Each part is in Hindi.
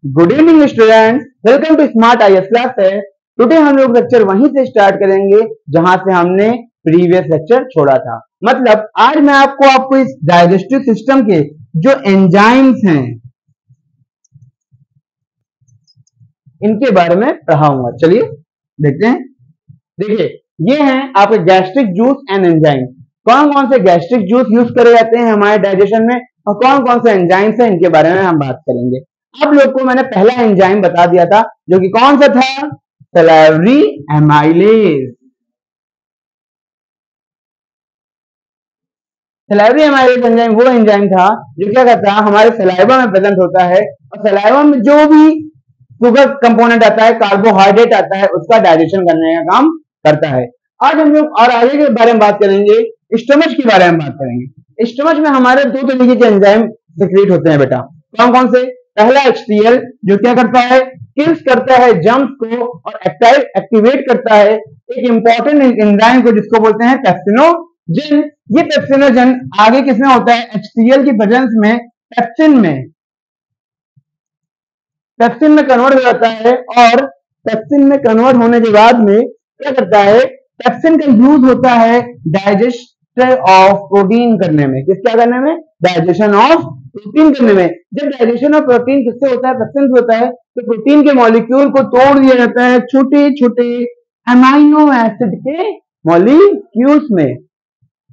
Good evening students, welcome to smart IAS classes. Today हम लोग लेक्चर वहीं से स्टार्ट करेंगे जहां से हमने प्रीवियस लेक्चर छोड़ा था। मतलब आज मैं आपको इस डाइजेस्टिव सिस्टम के जो एंजाइम्स हैं इनके बारे में पढ़ाऊंगा। चलिए देखते हैं। देखिए, ये हैं आपके गैस्ट्रिक जूस एंड एंजाइम। कौन कौन से गैस्ट्रिक जूस यूज करे जाते हैं हमारे डाइजेशन में और कौन कौन से एंजाइम्स हैं इनके बारे में हम बात करेंगे। आप लोग को मैंने पहला एंजाइम बता दिया था जो कि कौन सा था, salivary amylase. Salivary amylase enzyme वो एंजाइम था जो क्या करता है, हमारे सलाइवा में प्रेजेंट होता है और सलाइवा में जो भी शुगर कंपोनेंट आता है, कार्बोहाइड्रेट आता है, उसका डाइजेशन करने का काम करता है। आज हम लोग और आगे के बारे में बात करेंगे, स्टमच के बारे में बात करेंगे। स्टमच में हमारे दो तरीके के एंजाइम सिक्रीट होते हैं बेटा। कौन कौन से? पहला HCl जो क्या करता है, किल्स करता है जम्स को और एक्टिवेट करता है एक इंपॉर्टेंट एंजाइम को जिसको बोलते हैं पेप्सिनोजन। ये पेप्सिनोजन आगे किसमें होता है, HCl की प्रेजेंस में पेप्सिन में कन्वर्ट हो जाता है और पेप्सिन में कन्वर्ट होने के बाद में क्या करता है, पेप्सिन का यूज होता है डाइजेशन ऑफ प्रोटीन करने में। किस क्या करने में? डाइजेशन ऑफ प्रोटीन करने में। जब डाइजेशन ऑफ प्रोटीन किससे होता है, पेप्सिन से होता है, तो प्रोटीन के मॉलिक्यूल को तोड़ दिया जाता है छोटे छोटे अमाइनो एसिड के मॉलिक्यूल्स में।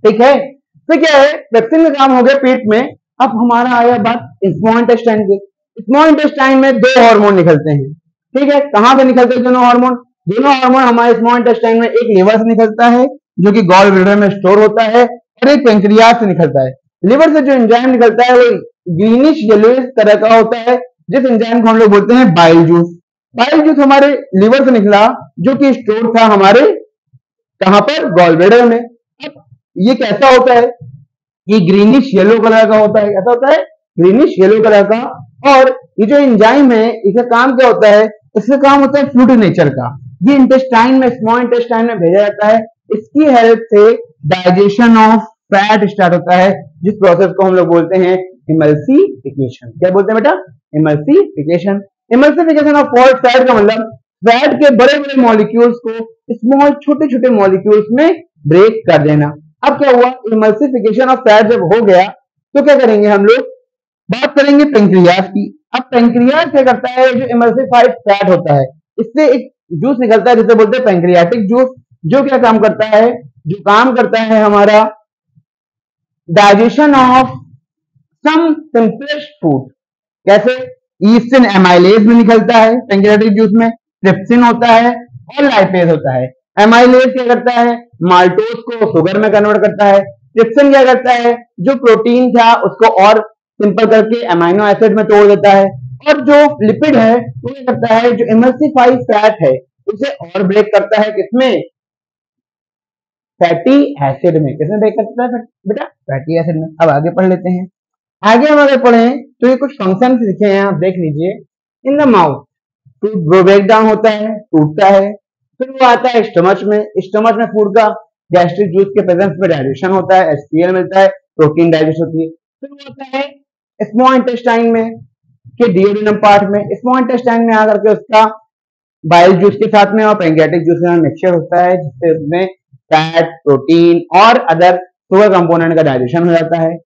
ठीक है, तो क्या है, पेप्सिन का काम हो गया पेट में। अब हमारा आया बात स्मॉल इंटेस्टाइन की। स्मॉल इंटेस्टाइन में दो हार्मोन निकलते हैं। ठीक है, कहां से निकलते हैं दोनों हार्मोन? दोनों हार्मोन हमारे स्मॉल इंटेस्टाइन में एक लिवर से निकलता है जो कि गॉल ब्लैडर में स्टोर होता है और एक पेंक्रियास से निकलता है। लिवर से जो एंजाइम निकलता है वो ग्रीनिश येलोइश तरह का होता है, जिस एंजाइम को हम लोग बोलते हैं बाइल जूस। बाइल जूस हमारे लिवर से निकला जो कि स्टोर था हमारे कहां पर, गॉल ब्लैडर में। ये कैसा होता है, ये ग्रीनिश येलो कलर का होता है। कैसा होता है? ग्रीनिश येलो कलर का। और ये जो एंजाइम है इसका काम क्या होता है, इसका काम होता है फ्लूइड नेचर का। ये इंटेस्टाइन में, स्मॉल इंटेस्टाइन में भेजा जाता है। इसकी हेल्प से डाइजेशन ऑफ फैट स्टार्ट होता है, जिस प्रोसेस को हम लोग बोलते हैं इमल्सिफिकेशन। क्या बोलते हैं बेटा? इमल्सिफिकेशन। इमल्सिफिकेशन ऑफ फैट का मतलब फैट के बड़े बड़े मॉलिक्यूल्स को स्मॉल छोटे छोटे मॉलिक्यूल्स में ब्रेक कर देना। अब क्या हुआ, इमल्सिफिकेशन ऑफ फैट जब हो गया तो क्या करेंगे हम लोग, बात करेंगे पेंक्रियास की। अब पेंक्रियास क्या करता है, जो इमल्सिफाइड फैट होता है इससे एक जूस निकलता है जिसे बोलते हैं पेंक्रियाटिक जूस, जो क्या काम करता है, जो काम करता है हमारा digestion of some simplest food. कैसे? ईस्टिन एमाइलेज में निकलता है पेंक्रियाटिक जूस में, ट्रिप्सिन होता है और लाइपेज होता है। एमाइलेज क्या करता है, माल्टोज को शुगर में कन्वर्ट करता है। ट्रिप्सिन क्या करता है, जो प्रोटीन था उसको और सिंपल करके अमाइनो एसिड में तोड़ देता है। और जो लिपिड है वो क्या करता है, जो इमल्सिफाइड फैट है उसे और ब्रेक करता है किसमें, फैटी एसिड में। किसमें ब्रेक करता है बेटा? फैटी एसिड में। अब आगे पढ़ लेते हैं। आगे हम अगर पढ़ें तो ये कुछ फंक्शन लिखे हैं, आप देख लीजिए। In the mouth food break down होता है, टूटता है, फिर वो आता है स्टमच में। स्टमच में फूड का गैस्ट्रिक जूस के प्रेजेंस में डाइजेशन होता है, HCl मिलता है, प्रोटीन डाइजेस्ट होती है। फिर वो आता है स्मॉल इंटेस्टाइन में के डिओडिनम पार्ट में। स्मॉल इंटेस्टाइन में आकर के उसका बाइल जूस के साथ में और पेंक्रियाटिक जूस में मिक्सचर होता है, जिससे उसमें फैट, प्रोटीन और अदर शुगर कंपोनेंट का डाइजेशन हो जाता है।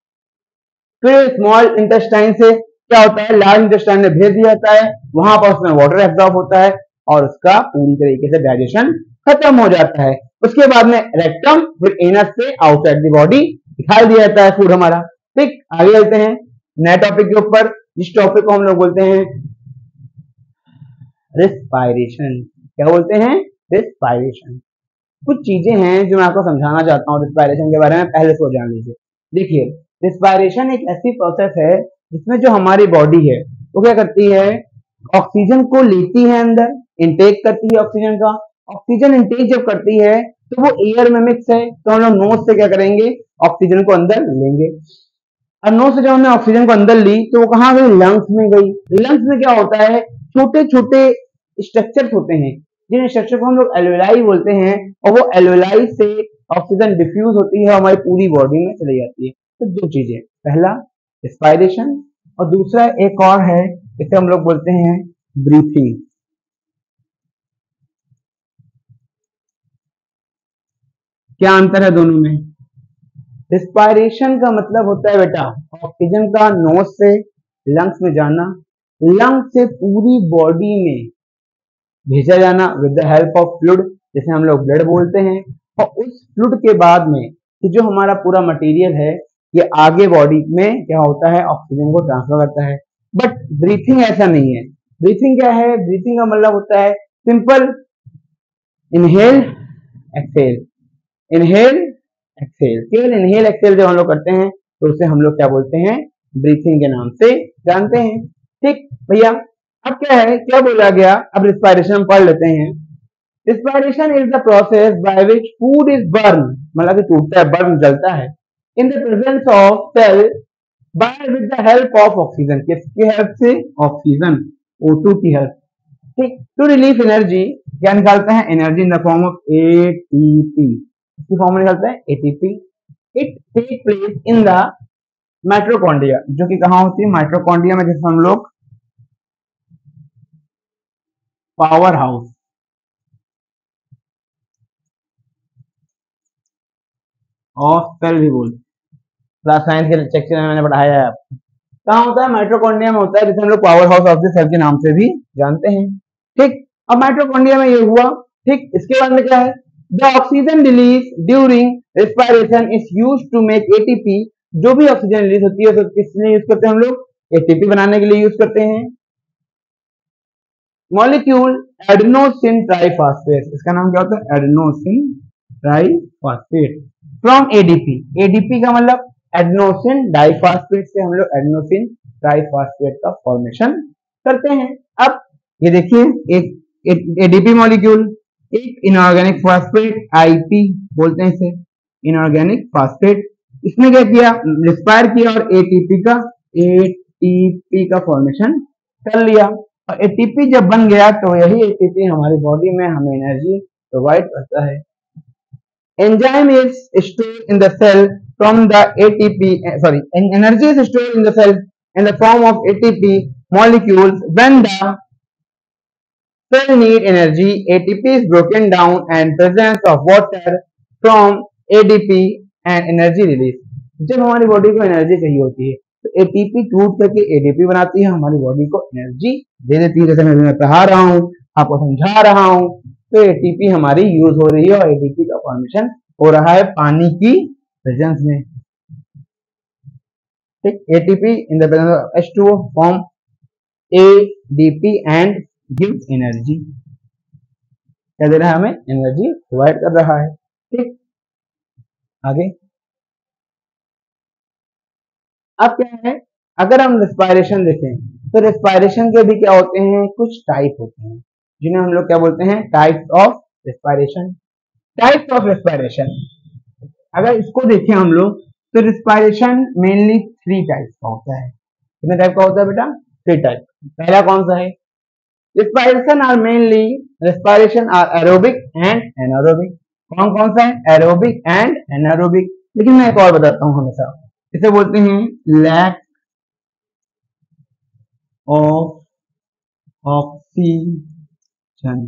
फिर स्मॉल इंटेस्टाइन से क्या होता है, लार्ज इंटेस्टाइन में भेज दिया जाता है, वहां पर उसमें वाटर एब्जॉर्ब होता है और उसका पूरी तरीके से डाइजेशन खत्म हो जाता है। उसके बाद में रेक्टम फिर एनस से आउटसाइड द बॉडी दिखाई दिया जाता है फूड हमारा। ठीक, आगे चलते हैं नए टॉपिक के ऊपर, जिस टॉपिक को हम लोग बोलते हैं रिस्पायरेशन। क्या बोलते हैं? रिस्पायरेशन। कुछ चीजें हैं जो मैं आपको समझाना चाहता हूँ रिस्पायरेशन के बारे में, पहले से जान लीजिए। देखिए, रिस्पायरेशन एक ऐसी प्रोसेस है जिसमें जो हमारी बॉडी है वो क्या करती है, ऑक्सीजन को लेती है अंदर, इंटेक करती है ऑक्सीजन का। ऑक्सीजन इंटेक जब करती है तो वो एयर में मिक्स है, तो हम लोग नोज से क्या करेंगे, ऑक्सीजन को अंदर लेंगे। और नोज से जब हमने ऑक्सीजन को अंदर ली तो वो कहाँ गई, लंग्स में गई। लंग्स में क्या होता है, छोटे छोटे स्ट्रक्चर्स होते हैं जिन स्ट्रक्चर को हम लोग एल्वेलाई बोलते हैं, और वो एल्वेलाई से ऑक्सीजन डिफ्यूज होती है, हमारी पूरी बॉडी में चली जाती है। तो दो चीजें, पहला रिस्पायरेशन और दूसरा एक और है इसे हम लोग बोलते हैं ब्रीथिंग। क्या अंतर है दोनों में? रिस्पायरेशन का मतलब होता है बेटा ऑक्सीजन का नोज से लंग्स में जाना, लंग्स से पूरी बॉडी में भेजा जाना with the help of fluid, जिसे हम लोग ब्लड बोलते हैं, और उस फ्लूइड के बाद में कि जो हमारा पूरा मटेरियल है ये आगे बॉडी में क्या होता है, ऑक्सीजन को ट्रांसफर करता है। बट ब्रीथिंग ऐसा नहीं है। ब्रीथिंग क्या है? ब्रीथिंग का मतलब होता है simple inhale exhale, inhale exhale, केवल इनहेल एक्सेल जब हम लोग करते हैं तो उसे हम लोग क्या बोलते हैं? ब्रीथिंग के नाम से जानते हैं। ठीक भैया, अब क्या है, क्या बोला गया, अब रिस्पायरेशन पढ़ लेते हैं। Respiration is the process by which food is burn, मतलब कि टूटता है, बर्न जलता है, in the presence of cell by with the help of oxygen, किसकी हेल्प से? ऑक्सीजन, O2 की हेल्प। ठीक, टू रिलीफ एनर्जी, क्या निकालता है? Energy in the form of ATP, इसकी फॉर्म में निकालता है ATP. It take place in the mitochondria, जो कि कहाँ होती है? माइटोकॉन्ड्रिया में, जिसे हम लोग पावर हाउस ऑफ सेल भी बोलते हैं। क्लास साइंस के सेक्शन में मैंने पढ़ाया है आपको। कहाँ होता है? माइटोकॉन्ड्रिया में होता है, जिसे हम लोग power house of the cell के नाम से भी जानते हैं। ठीक, अब माइटोकॉन्ड्रिया में ये हुआ। ठीक, इसके बाद में क्या है? The oxygen release during respiration is used to make ATP, जो भी ऑक्सीजन रिलीज होती है उसे किस लिए यूज करते हैं हम लोग? एटीपी बनाने के लिए यूज करते हैं। मॉलिक्यूल एडेनोसिन ट्राइफॉस्फेट, इसका नाम क्या होता है? Adenosine triphosphate from ADP, ADP का मतलब एडेनोसिन डाइफॉस्फेट से हम लोग एडेनोसिन ट्राइफॉस्फेट का फॉर्मेशन करते हैं। अब ये देखिए, एक एडीपी मॉलिक्यूल, एक इनऑर्गेनिक फॉस्फेट, आईपी बोलते हैं इसे, इनऑर्गेनिक फॉस्फेट, इसने क्या किया? रिस्पायर किया और एटीपी का फॉर्मेशन कर लिया। और एटीपी जब बन गया तो यही एटीपी हमारी बॉडी में हमें एनर्जी प्रोवाइड करता है। Enzyme is stored in the cell from the ATP, sorry, energy is stored in the cell in the form of ATP molecules. When the cell need energy, ATP is broken down and presence of water from ADP and energy release. जब हमारी बॉडी को एनर्जी चाहिए होती है तो एटीपी टूट करके एडीपी बनाती है, हमारी बॉडी को एनर्जी दे देती है। जैसे मैं पढ़ा रहा हूँ, आपको समझा रहा हूँ, तो एटीपी हमारी यूज हो रही है और एडीपी का फॉर्मेशन हो रहा है पानी की प्रेजेंस में। ठीक, ATP in the presence of H2O form ADP and gives energy, क्या दे रहा है? हमें एनर्जी प्रोवाइड कर रहा है। ठीक, आगे अब क्या है, अगर हम रेस्पिरेशन देखें तो रेस्पिरेशन के भी क्या होते हैं? कुछ टाइप होते हैं, जिन्हें हम लोग क्या बोलते हैं? Types of respiration. Types of respiration, अगर इसको देखें हम लोग तो रिस्पायरेशन मेनली 3 टाइप्स का होता है। कितने टाइप का होता है बेटा? 3 टाइप। पहला कौन सा है? Respiration are mainly, respiration are aerobic and anaerobic. कौन कौन सा है? Aerobic and anaerobic. लेकिन मैं एक और बताता हूँ हमेशा, इसे बोलते हैं लैक ऑफ ऑक्सीजन।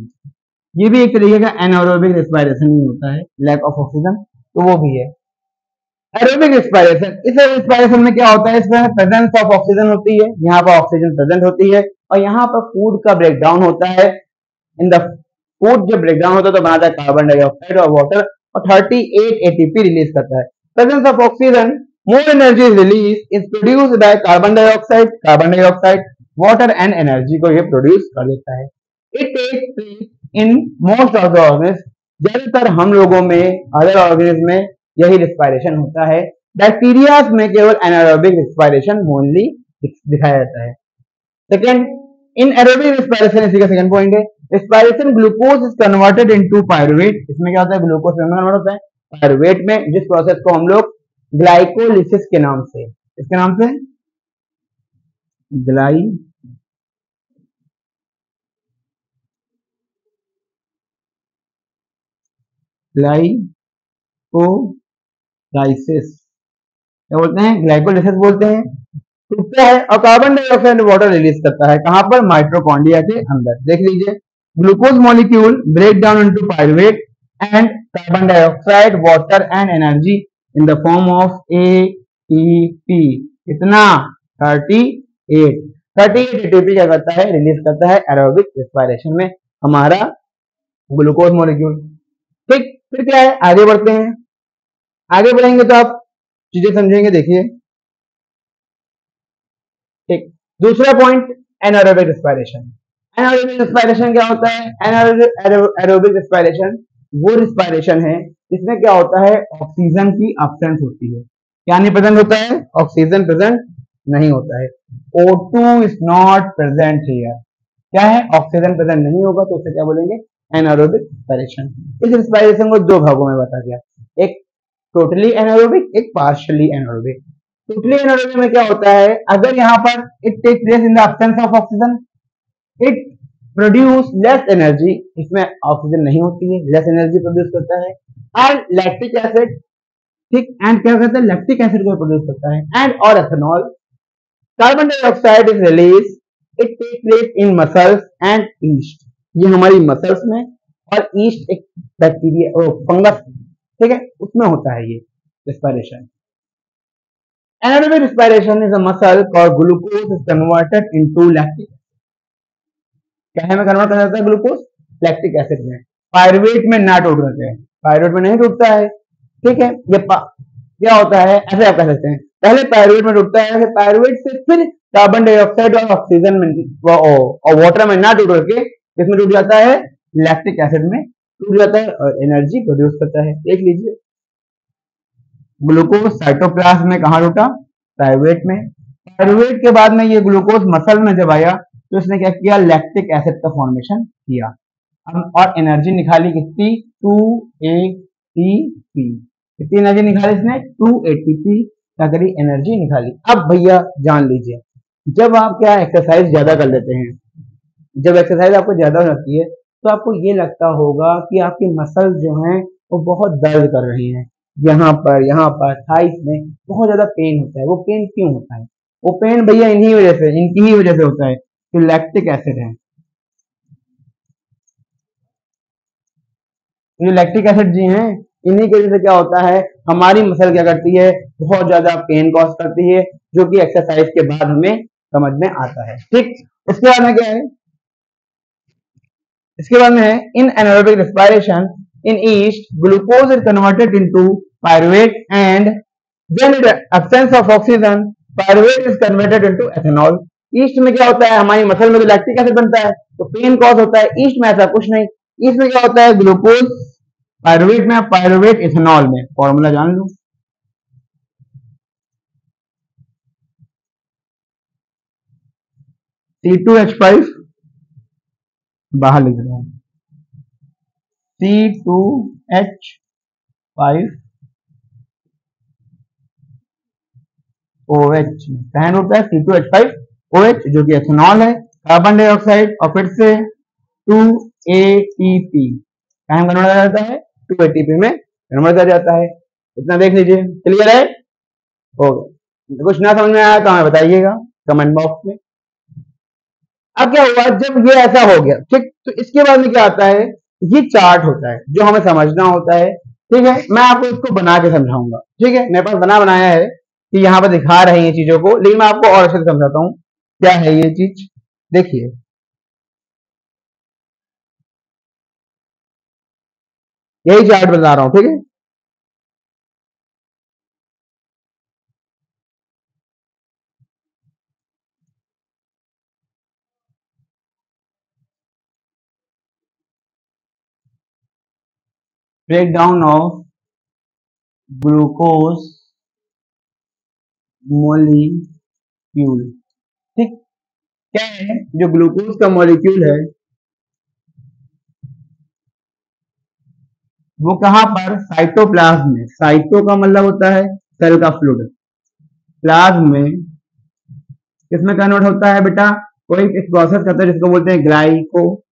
ये भी एक तरीके का एनारोबिक रिस्पायरेशन ही होता है, लैक ऑफ ऑक्सीजन, तो वो भी है। एरोबिक रिस्पायरेशन, इस रिस्पायरेशन में क्या होता है? इसमें प्रेजेंस ऑफ ऑक्सीजन होती है, यहाँ पर ऑक्सीजन प्रेजेंट होती है और यहाँ पर फूड का ब्रेकडाउन होता है। इन द फूड जब ब्रेकडाउन होता है तो बनाता है कार्बन डाइऑक्साइड और वाटर, और 38 एटीपी रिलीज करता है। Presence of oxygen, more energy release is produced by carbon dioxide, water and energy को ये प्रोड्यूस कर देता है। It takes place in most of the organism, ज्यादातर हम लोगों में, अदर ऑर्गेनिज्म में यही रिस्पायरेशन होता है। बैक्टीरिया में केवल एनारोबिक रिस्पायरेशन मोनली दिखाया जाता है। सेकेंड, इन एरोबिक रिस्पायरेशन, इसी का सेकंड पॉइंट है, respiration glucose is converted into pyruvate. इसमें क्या होता है? ग्लूकोज में कन्वर्ट होता है पायरुवेट में, जिस प्रोसेस को हम लोग ग्लाइकोलिसिस के नाम से, इसके नाम से ग्लाइकोलाइसिस क्या बोलते हैं? ग्लाइकोलिसिस बोलते हैं। टूटता है और कार्बन डाइऑक्साइड वाटर रिलीज करता है। कहां पर? माइटोकॉन्ड्रिया के अंदर। देख लीजिए, glucose molecule break down into pyruvate and carbon dioxide water and energy in the form of ATP. कितना? 38। 38 एटीपी क्या करता है? रिलीज करता है एरोबिक रेस्पिरेशन में हमारा ग्लूकोज मॉलिक्यूल। ठीक, फिर क्या है? आगे बढ़ते हैं। आगे बढ़ेंगे तो आप चीजें समझेंगे। देखिए, ठीक, दूसरा point, anaerobic respiration. Anaerobic respiration क्या होता है? एनारोबिक रेस्पिरेशन वो रेस्पिरेशन है जिसमें क्या होता है? ऑक्सीजन की एब्सेंस होती है। क्या नहीं प्रेजेंट होता है? ऑक्सीजन प्रेजेंट नहीं होता है। O2 is not present here. क्या है? ऑक्सीजन प्रेजेंट नहीं होगा तो उसे क्या बोलेंगे? Anaerobic respiration. इस रेस्पिरेशन को दो भागों में बांटा गया, एक टोटली एनारोबिक, एक पार्शियली एनारोबिक। टोटली एनारोबिक में क्या होता है? अगर यहाँ पर it take place in the absence of oxygen, it produce less energy. इसमें ऑक्सीजन नहीं होती है, लेस एनर्जी प्रोड्यूस करता है। एंड लैक्टिक एसिड, ठीक, एंड क्या करता है? लैक्टिक एसिड को प्रोड्यूस करता है। एंड और ethanol. Carbon dioxide is release, it take place in muscles and yeast. ये हमारी मसल्स में, और ईस्ट एक बैक्टीरिया फंगस, ठीक है, उसमें होता है ये respiration. Anaerobic respiration is a muscle called glucose is converted into lactic। क्या है? में कन्वर्ट कर जाता है ग्लूकोज लैक्टिक एसिड में। पायरुवेट में ना टूट रहे हैं, पायरुवेट में नहीं टूटता है। ठीक है, ये क्या होता है? ऐसे आप कह सकते हैं, पहले पायरुवेट में टूटता है, फिर पायरुवेट से फिर कार्बन डाइऑक्साइड और ऑक्सीजन में और वाटर में ना टूट करके किसमें टूट जाता है? लैक्टिक एसिड में टूट जाता है और एनर्जी प्रोड्यूस करता है। देख लीजिए, ग्लूकोज साइटोप्लाज्म में कहाँ टूटा? पायरुवेट में। पायरुवेट के बाद में ये ग्लूकोज मसल में जब आया तो इसने क्या किया? लैक्टिक एसिड का फॉर्मेशन किया। अब और एनर्जी निकाली कितनी? 2 ATP। कितनी एनर्जी निकाली इसने? 2 ATP क्या करी? एनर्जी निकाली। अब भैया जान लीजिए, जब आप क्या एक्सरसाइज ज्यादा कर लेते हैं, जब एक्सरसाइज आपको ज्यादा हो जाती है तो आपको ये लगता होगा कि आपकी मसल जो है वो बहुत दर्द कर रही हैं। यहाँ पर थाइस में बहुत ज्यादा पेन होता है। वो पेन क्यों होता है? वो पेन भैया इन्हीं वजह से, इनकी ही वजह से होता है, जो लैक्टिक एसिड है। जो लैक्टिक एसिड जी हैं, इन्हीं की वजह से क्या होता है? हमारी मसल क्या करती है? बहुत ज्यादा पेन कॉज करती है, जो कि एक्सरसाइज के बाद हमें समझ में आता है। ठीक, उसके बाद में क्या है? इसके बाद में है in anaerobic respiration in yeast glucose is converted into pyruvate and then in absence of oxygen pyruvate is converted into ethanol. Yeast में क्या होता है? हमारी मसल में तो लैक्टिक एसिड बनता है तो पेन कॉज होता है। ईस्ट में ऐसा कुछ नहीं। ईस्ट में क्या होता है? ग्लूकोज पायरुवेट में, पायरुवेट इथेनॉल में। फॉर्मूला जान लो, C2H5 बाहर लिख रहा हूं, C2H5OH कहन होता है C2H5OH जो कि एथेनॉल है। कार्बन डाइऑक्साइड और फिर से 2 ATP कहन कन्वर्ट कर जाता है 2 ATP में कन्वर्ट कर जाता है। इतना देख लीजिए, क्लियर है? हो गया। कुछ ना समझ में आया तो हमें बताइएगा कमेंट बॉक्स में। अब क्या हुआ? जब ये ऐसा हो गया, ठीक, तो इसके बाद में क्या आता है? ये चार्ट होता है जो हमें समझना होता है। ठीक है, मैं आपको इसको बना के समझाऊंगा। ठीक है, मेरे पास बनाया है कि यहाँ पर दिखा रहे हैं चीजों को, लेकिन मैं आपको और अच्छे से समझाता हूँ क्या है ये चीज। देखिए, यही चार्ट बता रहा हूँ। ठीक है, break down of glucose molecule. ठीक, क्या है? जो ग्लूकोज का मॉलिक्यूल है वो कहां पर? साइटोप्लाज्म में। साइटो का मतलब होता है सेल का फ्लूइड, प्लाज्म में किसमें कन्वर्ट होता है बेटा? कोई एक प्रोसेस करता है जिसको बोलते हैं ग्लाइकोलाइसिस।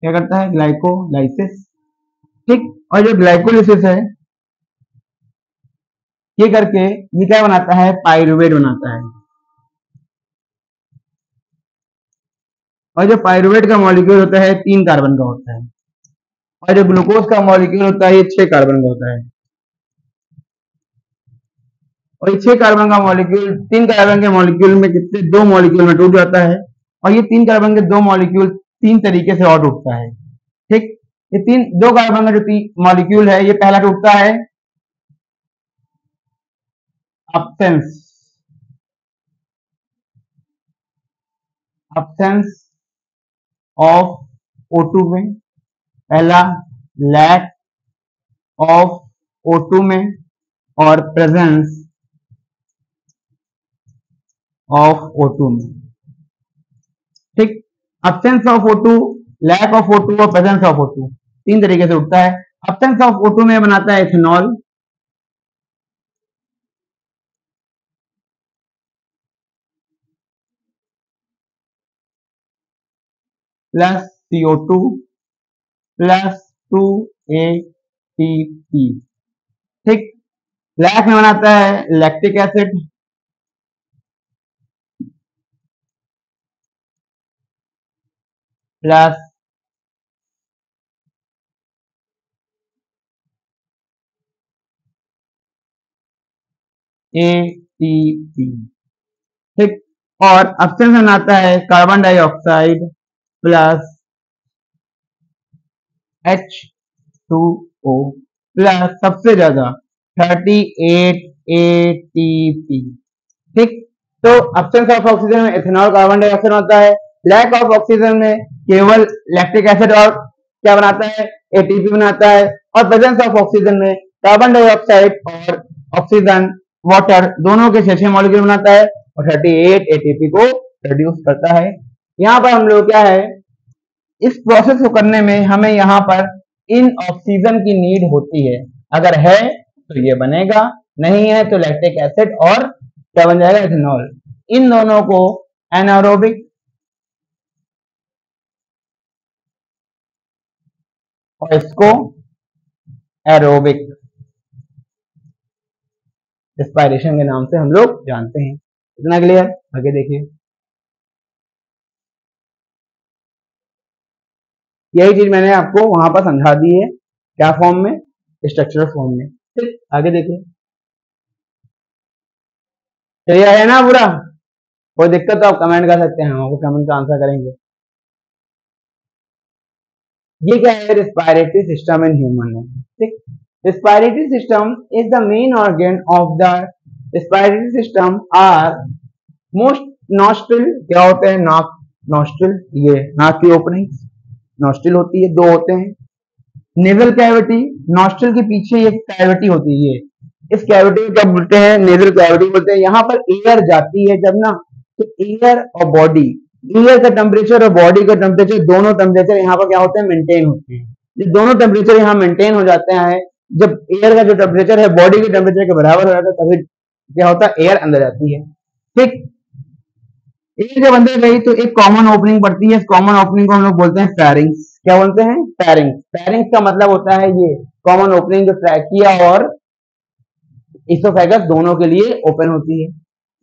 क्या करता है? ग्लाइकोलाइसिस। ठीक, और जो ग्लाइकोलाइसिस है ये करके ये क्या बनाता है, पाइरुवेट बनाता है। और जो पाइरुवेट का मॉलिक्यूल होता है 3 कार्बन का होता है, और जो ग्लूकोज का मॉलिक्यूल होता है ये 6 कार्बन का होता है। और ये 6 कार्बन का मॉलिक्यूल 3 कार्बन के मॉलिक्यूल में कितने 2 मॉलिक्यूल में टूट जाता है, और ये 3 कार्बन के 2 मॉलिक्यूल 3 तरीके से और टूटता है। ठीक, ये 2 कार्बन का जो मॉलिक्यूल है ये पहला टूटता है absence ऑफ O2 में, पहला लैक ऑफ O2 में, और प्रेजेंस ऑफ O2 में। ठीक, absence of O2, lack of O2 और प्रेजेंस ऑफ O2 3 तरीके से उठता है। absence ऑफ O2 में बनाता है ethanol, plus CO2 plus 2ATP। ठीक, लैक में बनाता है लैक्टिक एसिड, प्लस ATP। ठीक, और absence में बनाता है carbon dioxide plus H2O plus सबसे ज्यादा 38 ATP। ठीक, तो absence ऑफ ऑक्सीजन में इथेनॉल कार्बन डाइऑक्साइड होता है, लैक ऑफ ऑक्सीजन में केवल लैक्टिक एसिड और क्या बनाता है, ATP बनाता है, और प्रेजेंस ऑफ ऑक्सीजन में कार्बन डाइऑक्साइड और ऑक्सीजन वाटर दोनों के 6 मॉलिक्यूल बनाता है और 38 ATP को प्रोड्यूस करता है। यहाँ पर हम लोग क्या है, इस प्रोसेस को करने में हमें यहाँ पर इन ऑक्सीजन की नीड होती है, अगर है तो ये बनेगा, नहीं है तो लैक्टिक एसिड और क्या बन जाएगा, इथेनॉल। इन दोनों को एनारोबिक और इसको एरोबिक रेस्पिरेशन के नाम से हम लोग जानते हैं। इतना क्लियर, आगे देखिए। यही चीज मैंने आपको वहां पर समझा दी है, क्या फॉर्म में, स्ट्रक्चरल फॉर्म में। ठीक, आगे देखिए। क्लियर है ना पूरा? कोई दिक्कत तो आप कमेंट कर सकते हैं, हम आपको कमेंट का आंसर करेंगे। ये क्या है, रेस्पिरेटरी सिस्टम इन ह्यूमन है। ठीक, respiratory system is the main organ of the respiratory system are most nostril. क्या होते हैं, नाक, नॉस्ट्रिल, ये नाक की ओपनिंग नॉस्ट्रिल होती है, 2 होते हैं। नेजल कैविटी, नॉस्ट्रिल के पीछे एक कैविटी होती है, इस कैविटी को क्या बोलते हैं, नेजल कैविटी बोलते हैं। यहाँ पर एयर जाती है जब ना, तो एयर और बॉडी, एयर का टेम्परेचर और बॉडी का टेम्परेचर, दोनों टेम्परेचर यहाँ पर क्या होते हैं, मेंटेन होते हैं। जब दोनों टेम्परेचर यहाँ मेंटेन हो जाते हैं, जब एयर का जो टेम्परेचर है बॉडी के टेम्परेचर के बराबर हो जाता है, तभी क्या होता है, एयर अंदर जाती है। ठीक, एयर जब अंदर गई तो एक कॉमन ओपनिंग पड़ती है, इस कॉमन ओपनिंग को हम लोग बोलते हैं फेरिंग्स। क्या बोलते हैं, फेरिंग्स। फेरिंग्स का मतलब होता है ये कॉमन ओपनिंग जो ट्रैकिया और इसोफेगस दोनों के लिए ओपन होती है।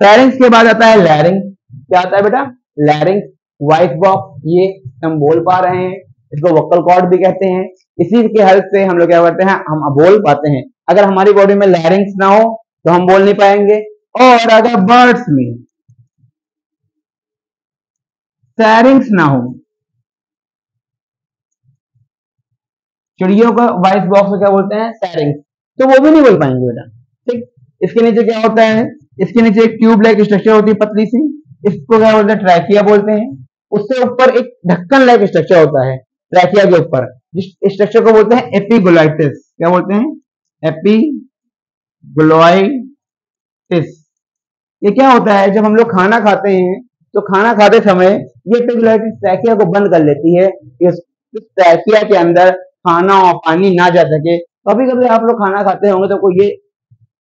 फेरिंग्स के बाद आता है लैरिंग्स। क्या आता है बेटा, लैरिंग्स, वॉइस बॉक्स, ये हम बोल पा रहे हैं, इसको वोकल कॉर्ड भी कहते हैं। इसी के हेल्प से हम लोग क्या करते हैं, हम बोल पाते हैं। अगर हमारी बॉडी में लैरिंग्स ना हो तो हम बोल नहीं पाएंगे। और अगर बर्ड्स में फेरिंग्स ना हो, चिड़ियों का वॉइस बॉक्स क्या बोलते हैं, फेरिंग्स, तो वो भी नहीं बोल पाएंगे बेटा। ठीक, इसके नीचे क्या होता है, इसके नीचे एक ट्यूब लाइक स्ट्रक्चर होती है पतली सी, इसको क्या बोलते हैं, ट्रैकिया बोलते हैं। उससे ऊपर एक ढक्कन लाइक स्ट्रक्चर होता है ट्रैकिया के ऊपर, जिस स्ट्रक्चर को बोलते हैं एपिग्लोटिस। क्या बोलते हैं, एपिग्लोटिस। ये क्या होता है, जब हम लोग खाना खाते हैं तो खाना खाते समय ये एपिग्लोटिस ट्रैकिया को बंद कर लेती है, इस ट्रैकिया के अंदर खाना और पानी ना जा सके। कभी कभी आप लोग खाना खाते होंगे तो कोई ये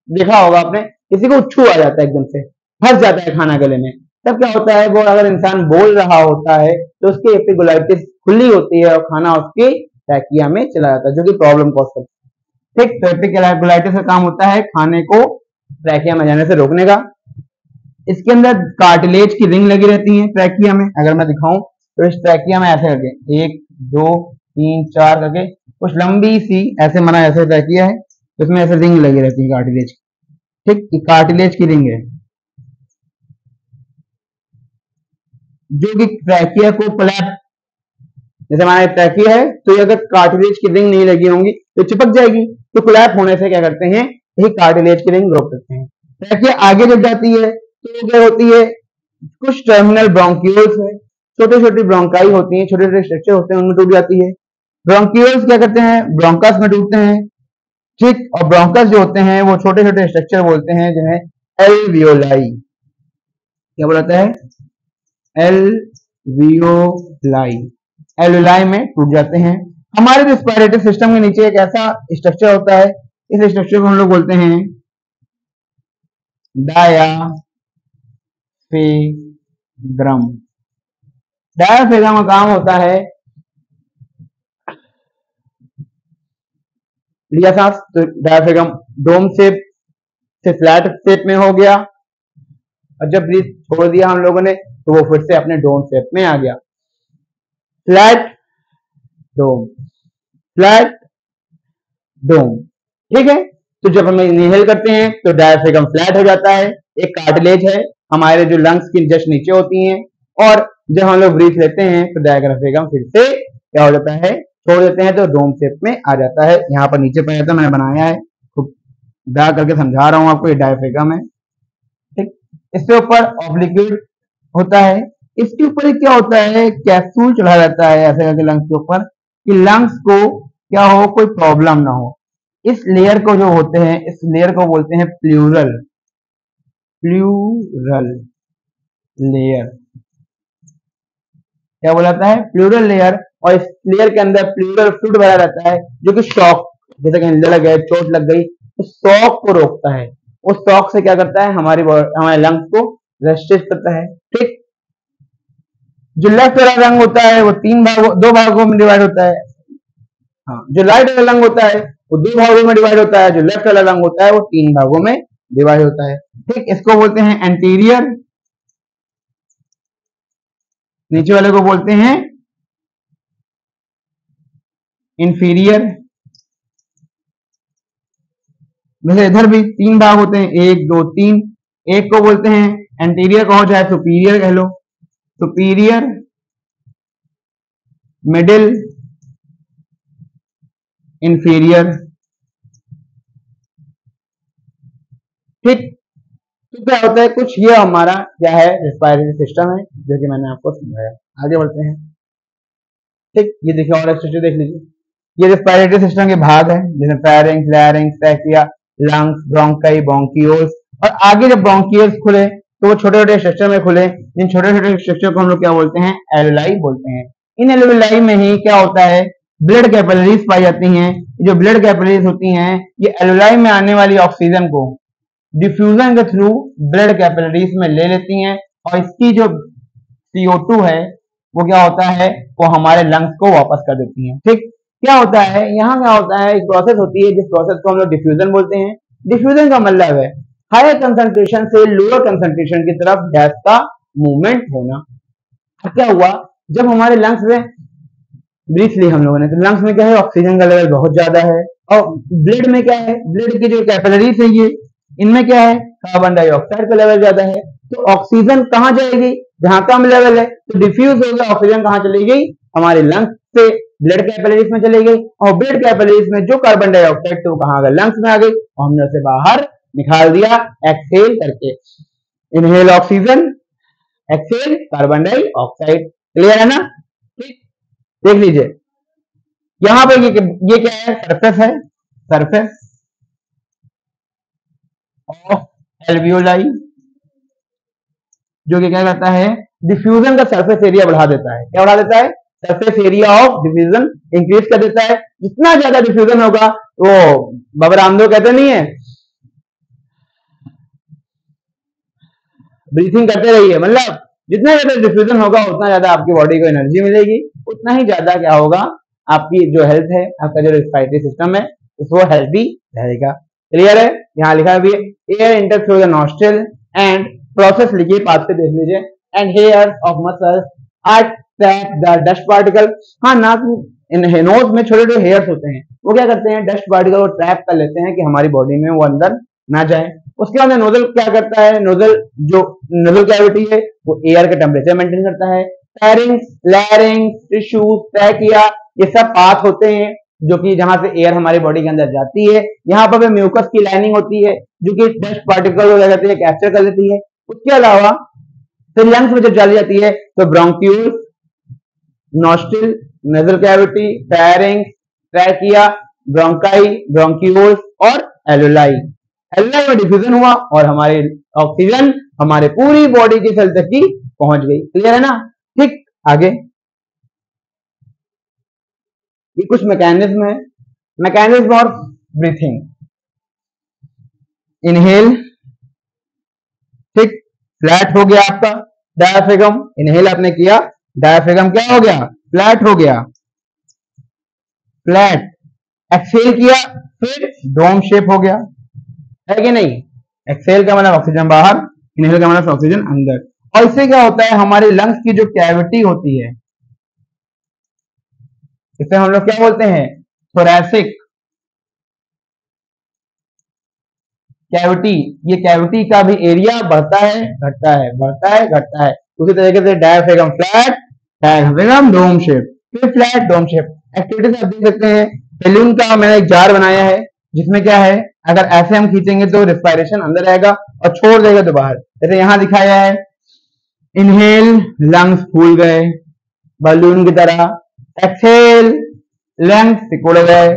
देखा होगा आपने, किसी को उच्छू आ जाता है, एकदम से फंस जाता है खाना गले में। तब क्या होता है, वो अगर इंसान बोल रहा होता है तो उसकी एपिग्लोटिस खुली होती है और खाना उसकी ट्रैकिया में चला जाता है, जो कि प्रॉब्लम कॉज करता है। ठीक, तो एपिग्लोटिस का काम होता है खाने को ट्रैकिया में जाने से रोकने का। इसके अंदर कार्टिलेज की रिंग लगी रहती है ट्रैकिया में। अगर मैं दिखाऊं तो इस ट्रैकिया में ऐसे करके 1 2 3 4 करके कुछ लंबी सी ऐसे मना ऐसे ट्रैकिया है, उसमें ऐसे रिंग लगी रहती है कार्टिलेज की। ठीक, ये कार्टिलेज की रिंग है जो कि ट्रैकिया को फ्लैप, जैसे हमारा ट्रैकिया है तो ये अगर कार्टिलेज की रिंग नहीं लगी होंगी तो चिपक जाएगी, तो कोलैप्स होने से क्या करते हैं, यही कार्टिलेज की रिंग रोक सकते हैं। ट्रैकिया आगे जब जाती है तो क्या होती है, कुछ टर्मिनल ब्रोंक्यूल्स है, छोटी छोटी ब्रोंकाई होती है, छोटे छोटे स्ट्रक्चर होते हैं, उनमें टूट जाती है। ब्रोंक्यूल्स क्या करते हैं, ब्रोंकस में टूटते हैं। ठीक, और ब्रोंकस जो होते हैं वो छोटे छोटे स्ट्रक्चर बोलते हैं जो है एल्वियोलाई। क्या बोलता है, एल्वियोलाई। एल्वियोलाई में टूट जाते हैं। हमारे रेस्पिरेटरी सिस्टम के नीचे एक ऐसा स्ट्रक्चर होता है, इस स्ट्रक्चर को हम लोग बोलते हैं डायाफ्राम। डायाफ्राम का काम होता है लिया सांस, तो डायाफ्राम डोम शेप से फ्लैट शेप में हो गया, और जब ब्रीथ छोड़ दिया हम लोगों ने तो वो फिर से अपने डोम शेप में आ गया। फ्लैट डोम, फ्लैट डोम। ठीक है, तो जब हम इनहेल करते हैं तो डायफ्राम फ्लैट हो जाता है, एक कार्टिलेज है हमारे जो लंग्स की जस्ट नीचे होती हैं, और जब हम लोग ब्रीथ लेते हैं तो डायफ्राम फिर से क्या हो जाता है, छोड़ देते हैं तो डोम शेप में आ जाता है। यहाँ पर नीचे पर मैंने बनाया है, खूब ड्रा करके समझा रहा हूँ आपको, ये डायफ्राम है। ठीक, इसके ऊपर ऑब्लिक्यूट होता है, इसके ऊपर क्या होता है, कैप्सूल चढ़ा जाता है ऐसे करके लंग्स के ऊपर, कि लंग्स को क्या हो, कोई प्रॉब्लम ना हो। इस लेयर को जो होते हैं, इस लेयर को बोलते हैं प्लूरल, प्लूरल लेयर। क्या बोलाता है, प्लूरल लेयर। और इस लेयर के अंदर प्लूरल फ्लूइड भरा रहता है जो कि शॉक, जैसे कहीं लग गए, चोट लग गई, तो शॉक को रोकता है। उस शॉक से क्या करता है, हमारे लंग्स को रेस्ट्रिक्ट करता है। ठीक, जो लेफ्ट वाला लंग होता है वो दो भागों में डिवाइड होता है। हाँ, जो राइट वाला लंग होता है वो 2 भागों में डिवाइड होता है, जो लेफ्ट वाला लंग होता है वो 3 भागों में डिवाइड होता है। ठीक, इसको बोलते हैं एंटीरियर, नीचे वाले को बोलते हैं इंफीरियर। वैसे इधर भी 3 भाग होते हैं, 1 2 3। एक को बोलते हैं एंटीरियर कहो चाहे सुपीरियर कह लो, सुपीरियर, मिडिल, इंफीरियर। ठीक, तो क्या होता है, कुछ ये हमारा क्या है, रेस्पिरेटरी सिस्टम है जो कि मैंने आपको समझाया। आगे बढ़ते हैं। ठीक, ये देखिए और स्ट्रक्चर देख लीजिए, ये रेस्पिरेटरी सिस्टम के भाग है, जैसे pharynx, larynx, trachea, lungs, bronchi, bronchioles. और आगे जब ब्रोंकियल्स खुले तो वो छोटे छोटे स्ट्रक्चर में खुले। इन छोटे छोटे स्ट्रक्चर को हम लोग क्या बोलते हैं, एल्वेलाई बोलते हैं। इन एल्वेलाई में ही क्या होता है, ब्लड कैपिलरीज पाई जाती हैं। जो ब्लड कैपिलरीज होती हैं ये एल्वेलाई में आने वाली ऑक्सीजन को डिफ्यूजन के थ्रू ब्लड कैपिलरीज में ले लेती हैं, और इसकी जो CO2 है वो क्या होता है, वो हमारे लंग्स को वापस कर देती हैं। ठीक, क्या होता है, यहाँ क्या होता है, एक प्रोसेस होती है जिस प्रोसेस को हम लोग डिफ्यूजन बोलते हैं। डिफ्यूजन का मतलब है हायर कंसंट्रेशन से लोअर कंसंट्रेशन की तरफ गैस का मूवमेंट होना। क्या हुआ, जब हमारे लंग्स में ब्रीथ ली हम लोगों ने तो लंग्स में क्या है, ऑक्सीजन का लेवल बहुत ज्यादा है, और ब्लड में क्या है, ब्लड की जो कैपिलरीज है ये, इनमें क्या है, कार्बन डाइऑक्साइड का लेवल ज्यादा है। तो ऑक्सीजन कहाँ जाएगी, जहां कम लेवल है, तो डिफ्यूज हो गया, ऑक्सीजन कहाँ चली गई, हमारे लंग्स से ब्लड कैपिलरीज में चली गई, और ब्लड कैपिलरीज में जो कार्बन डाइऑक्साइड तो कहाँ गया, लंग्स में आ गई, और हमने उसे बाहर निकाल दिया एक्सेल करके। Inhale oxygen, exhale carbon dioxide. Clear है ना। ठीक, देख लीजिए यहां पर ये क्या है, सरफेस है, सरफेस ऑफ एल्वियोलाई, जो कि क्या करता है, डिफ्यूजन का सरफेस एरिया बढ़ा देता है। क्या बढ़ा देता है, surface area of diffusion increase कर देता है। जितना ज्यादा डिफ्यूजन होगा, वो बाबा रामदेव कहते नहीं है, ब्रीथिंग करते रहिए, मतलब जितना ज्यादा डिफ्यूजन होगा उतना ज्यादा आपकी बॉडी को एनर्जी मिलेगी, उतना ही ज्यादा क्या होगा, आपकी जो हेल्थ है, आपका जो रेस्पिरेटरी सिस्टम है वो हेल्थी रहेगा। क्लियर है। यहाँ लिखा है air enter through the nostril and process लिखिए, पाथ पे देख लीजिए, and hairs of muscles are trap the dust particle. हाँ, नाक नोज में छोटे छोटे हेयर्स होते हैं, वो क्या करते हैं, डस्ट पार्टिकल को ट्रैप कर लेते हैं कि हमारी बॉडी में वो अंदर ना जाए। उसके बाद नोजल क्या करता है, नोजल जो नोजल कैविटी है वो एयर का टेम्परेचर मेंटेन करता है। फेरिंक्स, लैरिंक्स, टिश्यूज, ट्रैकिया, ये सब पाथ होते हैं जो कि जहां से एयर हमारी बॉडी के अंदर जाती है। यहाँ पर म्यूकस की लाइनिंग होती है जो कि डस्ट पार्टिकल को क्या करती है, कैप्चर कर लेती है। उसके अलावा फिर लंग्स में जब चली जाती है तो bronchioles, nostril, nasal cavity, pharynx, trachea, bronchi, bronchioles और एलुलाई। एलुलाई में डिफ्यूजन हुआ और हमारे ऑक्सीजन हमारे पूरी बॉडी की सेल तक की पहुंच गई। क्लियर है ना? ठीक, आगे ये कुछ मैकेनिज्म है, मैकेनिज्म और ब्रीथिंग। इनहेल, ठीक, फ्लैट हो गया आपका डायफ्राम, इनहेल आपने किया, डायफ्राम क्या हो गया, फ्लैट हो गया, फ्लैट। एक्सहेल किया फिर डोम शेप हो गया, है कि नहीं? एक्सहेल का मतलब ऑक्सीजन बाहर, इनहेल का मतलब ऑक्सीजन अंदर। और इससे क्या होता है, हमारे लंग्स की जो कैविटी होती है, इसे हम लोग क्या बोलते हैं, थोरैसिक कैविटी। ये कैविटी का भी एरिया बढ़ता है घटता है, बढ़ता है घटता है। उसी तरीके से diaphragm flat, diaphragm dome shape, फिर फ्लैट डोम शेप। एक्टिविटीज आप देख सकते हैं, बैलून का मैंने एक जार बनाया है जिसमें क्या है, अगर ऐसे हम खींचेंगे तो रिस्पायरेशन अंदर रहेगा और छोड़ देगा तो बाहर। जैसे यहाँ दिखाया है, इनहेल लंग्स फूल गए बलून की तरह, एक्सहेल लंग्स सिकुड़ गए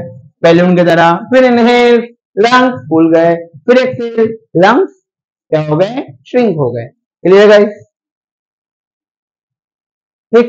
बैलून की तरह, फिर इनहेल लंग्स फूल गए, फिर एक्सहेल लंग्स क्या हो गए, श्रिंक हो गए। Clear guys? ठीक,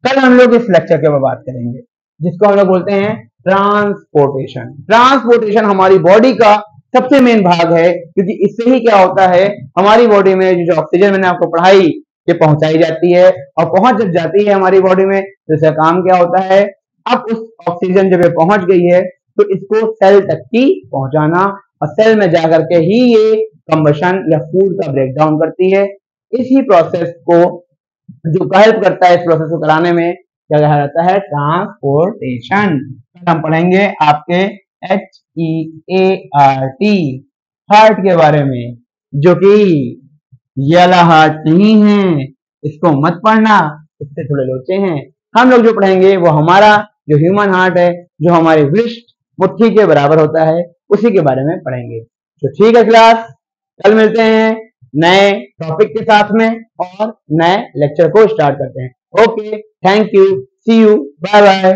कल हम लोग इस लेक्चर के ऊपर बात करेंगे जिसको हम लोग बोलते हैं ट्रांसपोर्टेशन। ट्रांसपोर्टेशन हमारी बॉडी का सबसे मेन भाग है, क्योंकि इससे ही क्या होता है, हमारी बॉडी में जो ऑक्सीजन मैंने आपको पढ़ाई ये पहुंचाई जाती है, और पहुंच जब जाती है हमारी बॉडी में तो इसका काम क्या होता है, अब उस ऑक्सीजन जब ये पहुंच गई है तो इसको सेल तक की पहुंचाना, और सेल में जाकर के ही ये कंबशन या फूड का ब्रेकडाउन करती है। इसी प्रोसेस को जो हेल्प करता है इस प्रोसेस को कराने में क्या कहा जाता है, ट्रांसपोर्टेशन। हम पढ़ेंगे आपके HEART, हार्ट के बारे में, जो कि ये वाला हार्ट नहीं है, इसको मत पढ़ना, इससे थोड़े लोचे हैं। हम लोग जो पढ़ेंगे वो हमारा जो ह्यूमन हार्ट है, जो हमारे वृष्ट मुट्ठी के बराबर होता है, उसी के बारे में पढ़ेंगे। तो ठीक है क्लास, कल मिलते हैं नए टॉपिक के साथ में और नए लेक्चर को स्टार्ट करते हैं। Okay, thank you, see you, bye bye.